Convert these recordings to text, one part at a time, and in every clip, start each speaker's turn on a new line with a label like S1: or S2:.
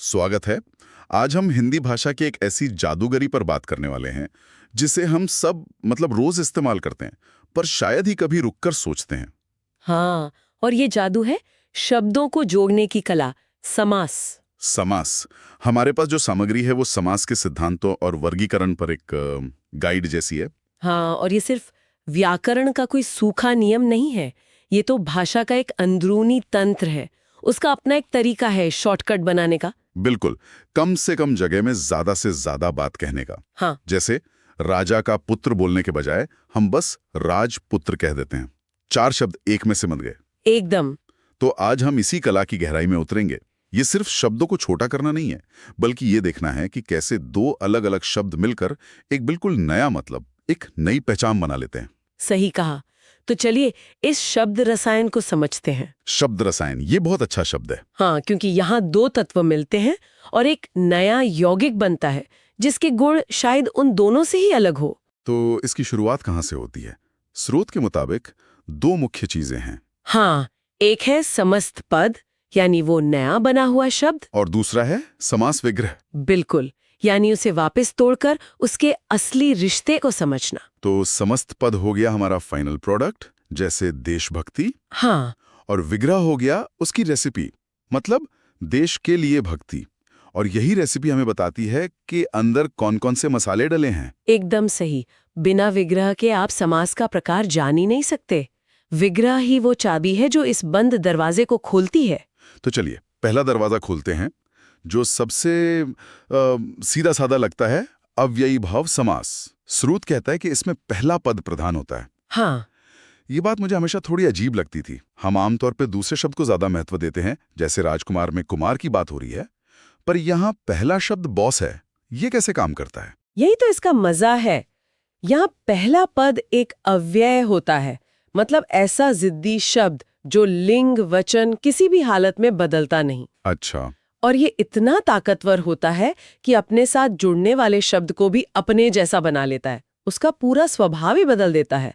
S1: स्वागत है। आज हम हिंदी भाषा की एक ऐसी जादूगरी पर बात करने वाले हैं जिसे हम सब रोज इस्तेमाल करते हैं, पर शायद ही कभी रुककर सोचते हैं।
S2: हाँ, और ये जादू है शब्दों को जोड़ने की कला, समास।
S1: समास। हमारे पास जो सामग्री है वो समास के सिद्धांतों और वर्गीकरण पर एक गाइड जैसी है।
S2: हाँ, और ये सिर्फ व्याकरण का कोई सूखा नियम नहीं है, ये तो भाषा का एक अंदरूनी तंत्र है। उसका अपना एक तरीका है शॉर्टकट बनाने का।
S1: बिल्कुल, कम से कम जगह में ज्यादा से ज्यादा बात कहने का।
S2: हाँ,
S1: जैसे राजा का पुत्र बोलने के बजाय हम बस राजपुत्र कह देते हैं। 4 शब्द एक में सिमट गए।
S2: एकदम।
S1: तो आज हम इसी कला की गहराई में उतरेंगे। ये सिर्फ शब्दों को छोटा करना नहीं है, बल्कि ये देखना है कि कैसे 2 अलग-अलग शब्द मिलकर एक बिल्कुल नया मतलब, एक नई पहचान बना लेते हैं।
S2: सही कहा। तो चलिए इस शब्द रसायन को समझते हैं।
S1: शब्द रसायन, ये बहुत अच्छा शब्द है।
S2: हाँ, क्योंकि यहाँ 2 तत्व मिलते हैं और एक नया यौगिक बनता है जिसके गुण शायद उन दोनों से ही अलग हो।
S1: तो इसकी शुरुआत कहाँ से होती है? स्रोत के मुताबिक 2 मुख्य चीजें हैं।
S2: हाँ, एक है समस्त पद, यानी वो नया बना हुआ शब्द।
S1: और दूसरा है समास विग्रह।
S2: बिल्कुल, यानी उसे वापस तोड़कर उसके असली रिश्ते को समझना।
S1: तो समस्त पद हो गया हमारा फाइनल प्रोडक्ट, जैसे देशभक्ति।
S2: हाँ,
S1: और विग्रह हो गया उसकी रेसिपी, मतलब देश के लिए भक्ति। और यही रेसिपी हमें बताती है कि अंदर कौन-कौन से मसाले डले हैं।
S2: एकदम सही। बिना विग्रह के आप समास का प्रकार जान ही नहीं सकते। विग्रह ही वो चाबी है जो इस बंद दरवाजे को खोलती है।
S1: तो चलिए पहला दरवाजा खोलते हैं, जो सबसे सीधा साधा लगता है, अव्ययी भाव समास। स्रोत कहता है कि इसमें पहला पद प्रधान होता है।
S2: हाँ,
S1: ये बात मुझे हमेशा थोड़ी अजीब लगती थी। हम आमतौर पे दूसरे शब्द को ज्यादा महत्व देते हैं, जैसे राजकुमार में कुमार की बात हो रही है, पर यहाँ पहला शब्द बॉस है। ये कैसे काम करता है?
S2: यही तो इसका मजा है। यहाँ पहला पद एक अव्यय होता है, मतलब ऐसा जिद्दी शब्द जो लिंग वचन किसी भी हालत में बदलता नहीं।
S1: अच्छा।
S2: और ये इतना ताकतवर होता है कि अपने साथ जुड़ने वाले शब्द को भी अपने जैसा बना लेता है, उसका पूरा स्वभाव ही बदल देता है।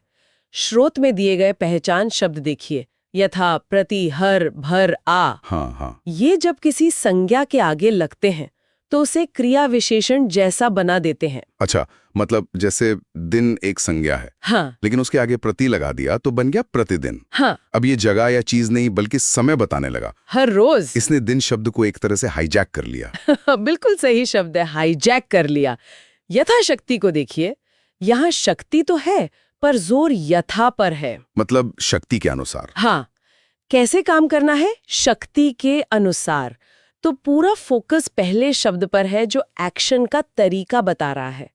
S2: स्रोत में दिए गए पहचान शब्द देखिए, यथा, प्रति, हर, भर, आ।
S1: हाँ हाँ।
S2: ये जब किसी संज्ञा के आगे लगते हैं तो उसे क्रिया विशेषण जैसा बना देते हैं।
S1: अच्छा, मतलब जैसे दिन एक संज्ञा है,
S2: हाँ
S1: लेकिन उसके आगे प्रति लगा दिया तो बन गया प्रतिदिन।
S2: हाँ,
S1: अब ये जगह या चीज नहीं बल्कि समय बताने लगा।
S2: हर रोज।
S1: इसने दिन शब्द को एक तरह से हाईजैक कर लिया।
S2: बिल्कुल सही शब्द है, हाईजैक कर लिया। यथाशक्ति को देखिए, यहाँ शक्ति तो है पर जोर यथा पर है।
S1: मतलब शक्ति के अनुसार।
S2: हाँ, कैसे काम करना है? शक्ति के अनुसार। तो पूरा फोकस पहले शब्द पर है जो एक्शन का तरीका बता रहा है।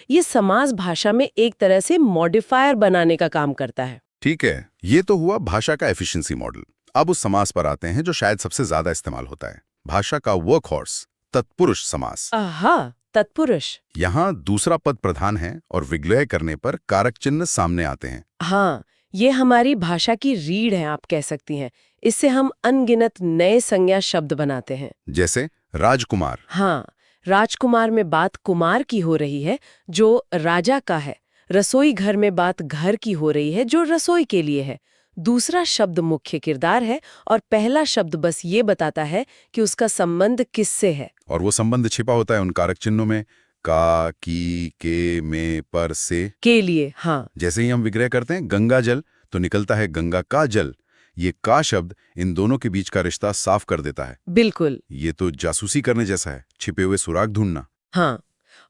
S2: ये समास भाषा में एक तरह से मॉडिफायर बनाने का काम करता है।
S1: ठीक है, ये तो हुआ भाषा का एफिशिएंसी मॉडल। अब उस समास पर आते हैं जो शायद सबसे ज्यादा इस्तेमाल होता है, भाषा का वर्क हॉर्स, तत्पुरुष समास।
S2: आहा, तत्पुरुष।
S1: यहाँ दूसरा पद प्रधान है और विग्रह करने पर कारक चिन्ह सामने आते हैं।
S2: हाँ, ये हमारी भाषा की रीढ़ है, आप कह सकती हैं। इससे हम अनगिनत नए संज्ञा शब्द बनाते हैं।
S1: जैसे राजकुमार।
S2: हाँ, राजकुमार में बात कुमार की हो रही है जो राजा का है। रसोई घर में बात घर की हो रही है जो रसोई के लिए है। दूसरा शब्द मुख्य किरदार है और पहला शब्द बस ये बताता है कि उसका संबंध किससे है।
S1: और वो संबंध छिपा होता है उन कारक चिन्हों में, का, की, के, में, पर, से
S2: के लिए। हाँ,
S1: जैसे ही हम विग्रह करते हैं गंगा जल, तो निकलता है गंगा का जल। ये का शब्द इन दोनों के बीच का रिश्ता साफ कर देता है।
S2: बिल्कुल।
S1: ये तो जासूसी करने जैसा है, छिपे हुए सुराग ढूंढना।
S2: हाँ,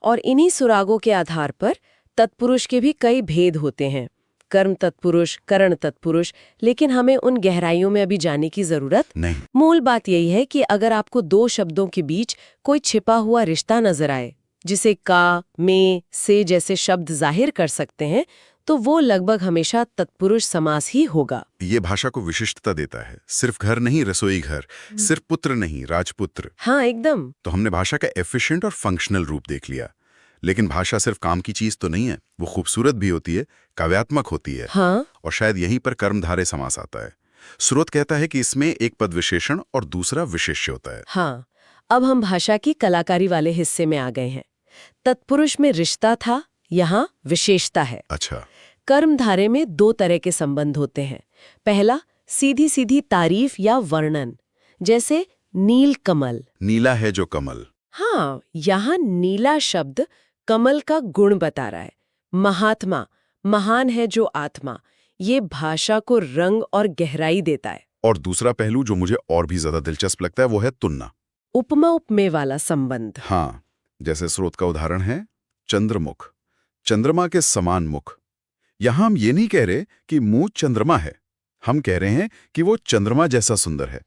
S2: और इन्हीं सुरागों के आधार पर तत्पुरुष के भी कई भेद होते हैं, कर्म तत्पुरुष, करण तत्पुरुष। लेकिन हमें उन गहराइयों में अभी जाने की जरूरत
S1: नहीं।
S2: मूल बात यही है कि अगर आपको 2 शब्दों के बीच कोई छिपा हुआ रिश्ता नजर आए, जिसे का, में, से जैसे शब्द जाहिर कर सकते हैं, तो वो लगभग हमेशा तत्पुरुष समास ही होगा।
S1: ये भाषा को विशिष्टता देता है। सिर्फ घर नहीं, रसोई घर, सिर्फ पुत्र नहीं, राजपुत्र।
S2: हाँ, एकदम।
S1: तो हमने भाषा का एफिशिएंट और फंक्शनल रूप देख लिया। लेकिन भाषा सिर्फ काम की चीज तो नहीं है, वो खूबसूरत भी होती है, काव्यात्मक होती है।
S2: हाँ,
S1: और शायद यहीं पर कर्मधारय समास आता है। स्रोत कहता है कि इसमें एक पद विशेषण और दूसरा विशेष्य होता है।
S2: हाँ। अब हम भाषा की कलाकारी वाले हिस्से में आ गए हैं। तत्पुरुष में रिश्ता था, यहाँ विशेषता है।
S1: अच्छा।
S2: कर्मधारय में 2 तरह के संबंध होते हैं। पहला, सीधी सीधी तारीफ या वर्णन, जैसे नीलकमल।
S1: नीला है जो कमल।
S2: हाँ, यहाँ नीला शब्द कमल का गुण बता रहा है। महात्मा, महान है जो आत्मा। ये भाषा को रंग और गहराई देता है।
S1: और दूसरा पहलू जो मुझे और भी ज्यादा दिलचस्प लगता है वो है तुलना।
S2: उपमा उपमेय वाला संबंध।
S1: हाँ, जैसे स्रोत का उदाहरण है चंद्रमुख, चंद्रमा के समान मुख। यहां हम ये नहीं कह रहे कि मुंह चंद्रमा है, हम कह रहे हैं कि वो चंद्रमा जैसा सुंदर है।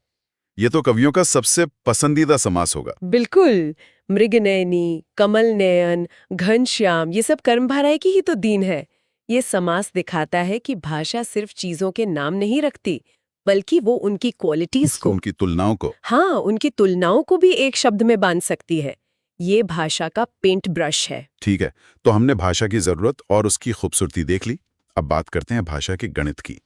S1: ये तो कवियों का सबसे पसंदीदा समास होगा।
S2: बिल्कुल। मृगनयनी, कमल नयन, घनश्याम, ये सब कर्मधारय की ही तो देन है। ये समास दिखाता है कि भाषा सिर्फ चीजों के नाम नहीं रखती, बल्कि वो उनकी क्वालिटीज को,
S1: उनकी तुलनाओं को।
S2: हाँ, उनकी तुलनाओं को भी एक शब्द में बांध सकती है। ये भाषा का पेंट ब्रश है।
S1: ठीक है, तो हमने भाषा की जरूरत और उसकी खूबसूरती देख ली। अब बात करते हैं भाषा के गणित की।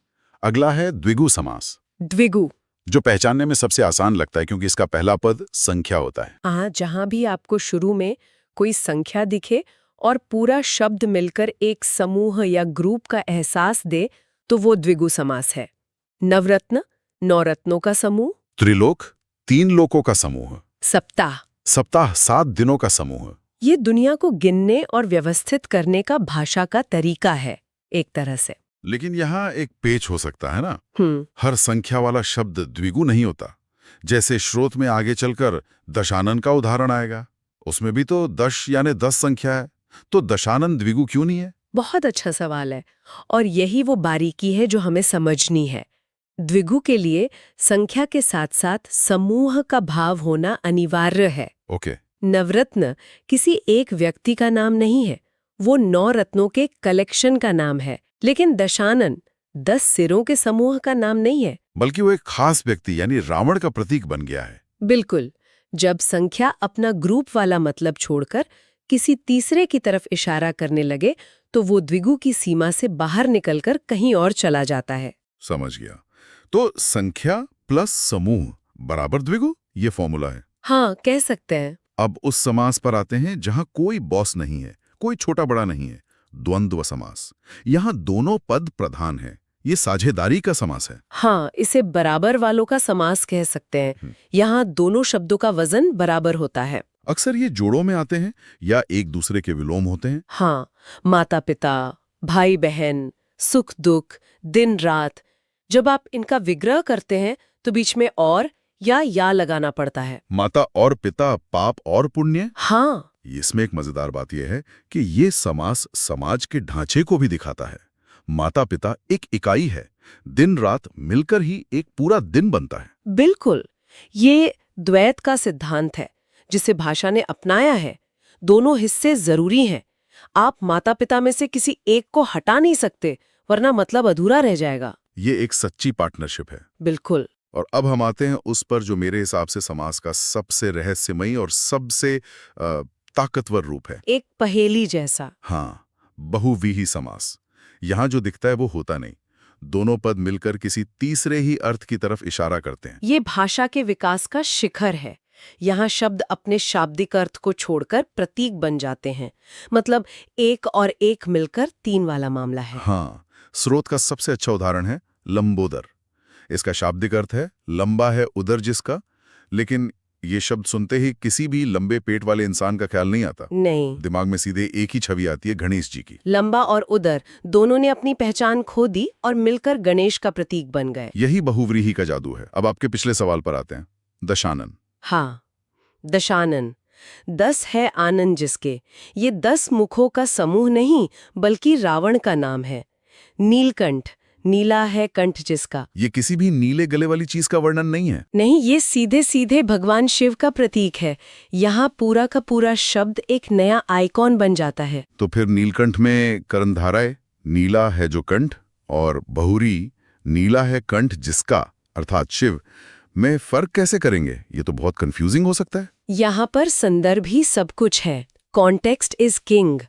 S1: अगला है द्विगु समास,
S2: द्विगु।
S1: जो पहचानने में सबसे आसान लगता है क्योंकि इसका पहला पद संख्या होता है।
S2: हाँ, जहां भी आपको शुरू में कोई संख्या दिखे और पूरा शब्द मिलकर एक समूह या ग्रुप का एहसास दे, तो वो द्विगु समास है। नवरत्न, 9 रत्नों का समूह।
S1: त्रिलोक, 3 लोकों का समूह।
S2: सप्ताह,
S1: सप्ताह, 7 दिनों का समूह।
S2: ये दुनिया को गिनने और व्यवस्थित करने का भाषा का तरीका है, एक तरह से।
S1: लेकिन यहाँ एक पेच हो सकता है ना।
S2: हम्म,
S1: हर संख्या वाला शब्द द्विगु नहीं होता। जैसे स्रोत में आगे चलकर दशानन का उदाहरण आएगा, उसमें भी तो दश यानी 10 संख्या है, तो दशानन द्विगु क्यों नहीं है?
S2: बहुत अच्छा सवाल है, और यही वो बारीकी है जो हमें समझनी है। द्विगु के लिए संख्या के साथ साथ समूह का भाव होना अनिवार्य है।
S1: ओके।
S2: नवरत्न किसी एक व्यक्ति का नाम नहीं है, वो 9 रत्नों के कलेक्शन का नाम है। लेकिन दशानन 10 सिरों के समूह का नाम नहीं है।
S1: बल्कि वो एक खास व्यक्ति यानी रावण का प्रतीक बन गया है।
S2: बिल्कुल। जब संख्या अपना ग्रुप वाला मतलब छोड़कर किसी तीसरे की तरफ इशारा करने लगे, तो वो द्विगु की सीमा से बाहर निकलकर कहीं और चला जाता है।
S1: समझ गया। तो संख्या प्लस समूह बराबर द्विगु, ये फॉर्मूला है।
S2: हाँ, कह सकते हैं।
S1: अब उस समास पर आते हैं जहां कोई बॉस नहीं है, कोई छोटा बड़ा नहीं है। द्वंद्व समास। यहां दोनों पद प्रधान हैं। ये साझेदारी का समास है।
S2: हाँ, इसे बराबर वालों का समास कह सकते हैं। यहाँ दोनों शब्दों का वजन बराबर होता है।
S1: अक्सर ये जोड़ों में आते हैं या एक दूसरे के विलोम होते हैं।
S2: हाँ, माता पिता, भाई बहन, सुख दुख, दिन रात। जब आप इनका विग्रह करते हैं तो बीच में और या लगाना पड़ता है।
S1: माता और पिता, पाप और पुण्य।
S2: हाँ,
S1: इसमें एक मजेदार बात यह है कि ये समास समाज के ढांचे को भी दिखाता है। माता पिता एक इकाई है, दिन रात मिलकर ही एक पूरा दिन बनता है।
S2: बिल्कुल। ये द्वैत का सिद्धांत है जिसे भाषा ने अपनाया है। दोनों हिस्से जरूरी हैं। आप माता पिता में से किसी एक को हटा नहीं सकते, वरना मतलब अधूरा रह जाएगा।
S1: ये एक सच्ची पार्टनरशिप है।
S2: बिल्कुल।
S1: और अब हम आते हैं उस पर जो मेरे हिसाब से समास का सबसे रहस्यमयी और सबसे ताकतवर रूप है।
S2: एक पहेली जैसा।
S1: हाँ, बहुव्रीहि समास। यहां जो दिखता है वो होता नहीं। दोनों पद मिलकर किसी तीसरे ही अर्थ की तरफ इशारा करते हैं।
S2: ये भाषा के विकास का शिखर है। यहाँ शब्द अपने शाब्दिक अर्थ को छोड़कर प्रतीक बन जाते हैं। मतलब एक और एक मिलकर 3 वाला मामला है।
S1: हाँ, स्रोत का सबसे अच्छा उदाहरण है लंबोदर। इसका शाब्दिक अर्थ है लंबा है उदर जिसका, लेकिन ये शब्द सुनते ही किसी भी लंबे पेट वाले इंसान का ख्याल नहीं आता।
S2: नहीं,
S1: दिमाग में सीधे एक ही छवि आती है, गणेश जी की।
S2: लंबा और उदर दोनों ने अपनी पहचान खो दी और मिलकर गणेश का प्रतीक बन गए।
S1: यही बहुव्रीहि का जादू है। अब आपके पिछले सवाल पर आते हैं, दशानन।
S2: हाँ, दशानन 10 है आनंद जिसके। ये 10 मुखों का समूह नहीं, बल्कि रावण का नाम है। नीलकंठ, नीला है कंठ जिसका।
S1: ये किसी भी नीले गले वाली चीज का वर्णन नहीं है।
S2: नहीं, ये सीधे सीधे भगवान शिव का प्रतीक है। यहाँ पूरा का पूरा शब्द एक नया आइकॉन बन जाता है।
S1: तो फिर नीलकंठ में कर्णधाराय नीला है जो कंठ, और बहुरी नीला है कंठ जिसका अर्थात शिव में फर्क कैसे करेंगे? ये तो बहुत कंफ्यूजिंग हो सकता है।
S2: यहाँ पर संदर्भ ही सब कुछ है। Context is king.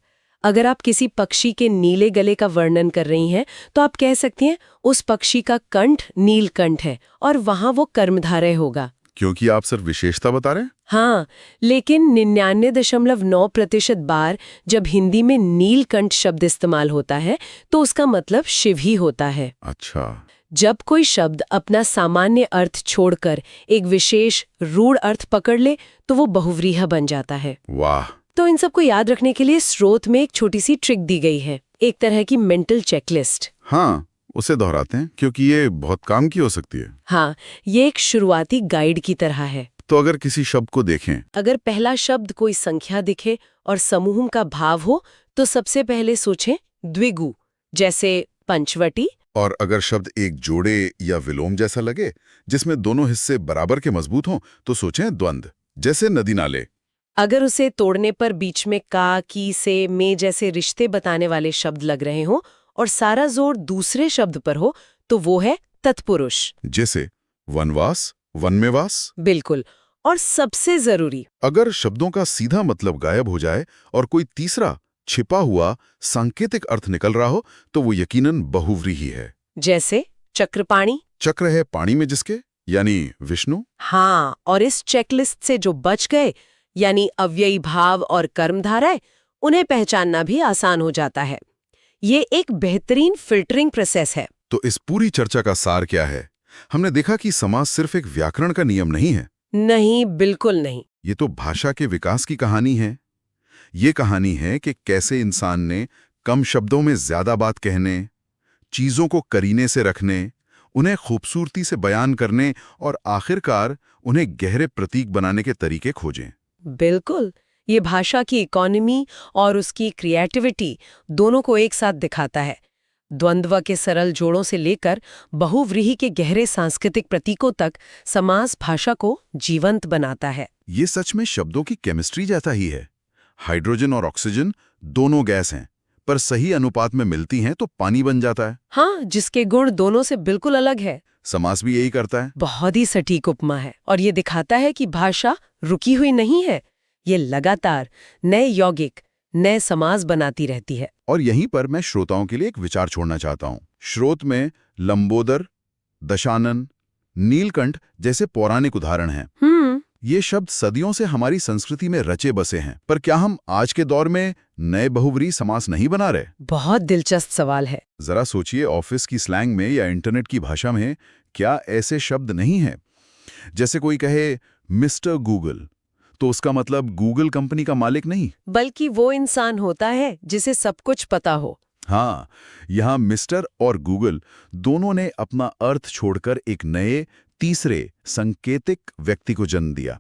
S2: अगर आप किसी पक्षी के नीले गले का वर्णन कर रही हैं, तो आप कह सकती हैं उस पक्षी का कंठ नीलकंठ है, और वहां वो कर्मधारय होगा।
S1: क्योंकि आप सिर्फ विशेषता बता रहे हैं।
S2: हाँ, लेकिन 99.9% बार जब हिंदी में नीलकंठ शब्द इस्तेमाल होता है तो उसका मतलब शिव ही होता है।
S1: अच्छा,
S2: जब कोई शब्द अपना सामान्य अर्थ छोड़कर एक विशेष रूढ़ अर्थ पकड़ ले तो वो बहुव्रीहि बन जाता है।
S1: वाह।
S2: तो इन सबको याद रखने के लिए स्रोत में एक छोटी सी ट्रिक दी गई है, एक तरह की मेंटल चेकलिस्ट।
S1: हाँ, उसे दोहराते हैं क्योंकि ये बहुत काम की हो सकती है।
S2: हाँ, ये एक शुरुआती गाइड की तरह है।
S1: तो अगर किसी शब्द को देखें,
S2: अगर पहला शब्द कोई संख्या दिखे और समूह का भाव हो तो सबसे पहले सोचें द्विगु, जैसे पंचवटी।
S1: और अगर शब्द एक जोड़े या विलोम जैसा लगे जिसमें दोनों हिस्से बराबर के मजबूत हों तो सोचें द्वंद्व, जैसे नदी नाले।
S2: अगर उसे तोड़ने पर बीच में का, की, से, में जैसे रिश्ते बताने वाले शब्द लग रहे हों और सारा जोर दूसरे शब्द पर हो तो वो है तत्पुरुष,
S1: जैसे वनवास, वन में वास।
S2: बिल्कुल। और सबसे जरूरी,
S1: अगर शब्दों का सीधा मतलब गायब हो जाए और कोई तीसरा छिपा हुआ सांकेतिक अर्थ निकल रहा हो तो वो यकीनन बहुव्रीहि है।
S2: जैसे चक्रपाणी।
S1: चक्र है पानी में जिसके, यानी विष्णु।
S2: हाँ, और इस चेकलिस्ट से जो बच गए यानी अव्ययी भाव और कर्मधारय, उन्हें पहचानना भी आसान हो जाता है। ये एक बेहतरीन फिल्टरिंग प्रोसेस है।
S1: तो इस पूरी चर्चा का सार क्या है? हमने देखा कि समाज सिर्फ एक व्याकरण का नियम नहीं है।
S2: नहीं, बिल्कुल नहीं।
S1: ये तो भाषा के विकास की कहानी है। ये कहानी है कि कैसे इंसान ने कम शब्दों में ज्यादा बात कहने, चीजों को करीने से रखने, उन्हें खूबसूरती से बयान करने और आखिरकार उन्हें गहरे प्रतीक बनाने के तरीके खोजें।
S2: बिल्कुल, ये भाषा की इकोनॉमी और उसकी क्रिएटिविटी दोनों को एक साथ दिखाता है। द्वंद्व के सरल जोड़ों से लेकर बहुव्रीहि के गहरे सांस्कृतिक प्रतीकों तक समास भाषा को जीवंत बनाता है।
S1: ये सच में शब्दों की केमिस्ट्री जैसा ही है। हाइड्रोजन और ऑक्सीजन दोनों गैस हैं, पर सही अनुपात में मिलती हैं तो पानी बन जाता है।
S2: हाँ, जिसके गुण दोनों से बिल्कुल अलग है।
S1: समास भी यही करता है।
S2: बहुत ही सटीक उपमा है और ये दिखाता है कि भाषा रुकी हुई नहीं है, ये लगातार नए यौगिक, नए समास बनाती रहती है।
S1: और यहीं पर मैं श्रोताओं के लिए एक विचार छोड़ना चाहता हूँ। श्रोत में लंबोदर, दशानन, नीलकंठ जैसे पौराणिक उदाहरण हैं। ये शब्द सदियों से हमारी संस्कृति में रचे बसे हैं, पर क्या हम आज के दौर में नए बहुव्रीहि समास नहीं बना रहे?
S2: बहुत दिलचस्प सवाल है।
S1: जरा सोचिए, ऑफिस की स्लैंग में या इंटरनेट की भाषा में क्या ऐसे शब्द नहीं हैं? जैसे कोई कहे मिस्टर गूगल, तो उसका मतलब गूगल कंपनी का मालिक नहीं,
S2: बल्कि वो इंसान होता है जिसे सब कुछ पता हो।
S1: हाँ, यहाँ मिस्टर और गूगल दोनों ने अपना अर्थ छोड़कर एक नए तीसरे सांकेतिक व्यक्ति को जन्म दिया।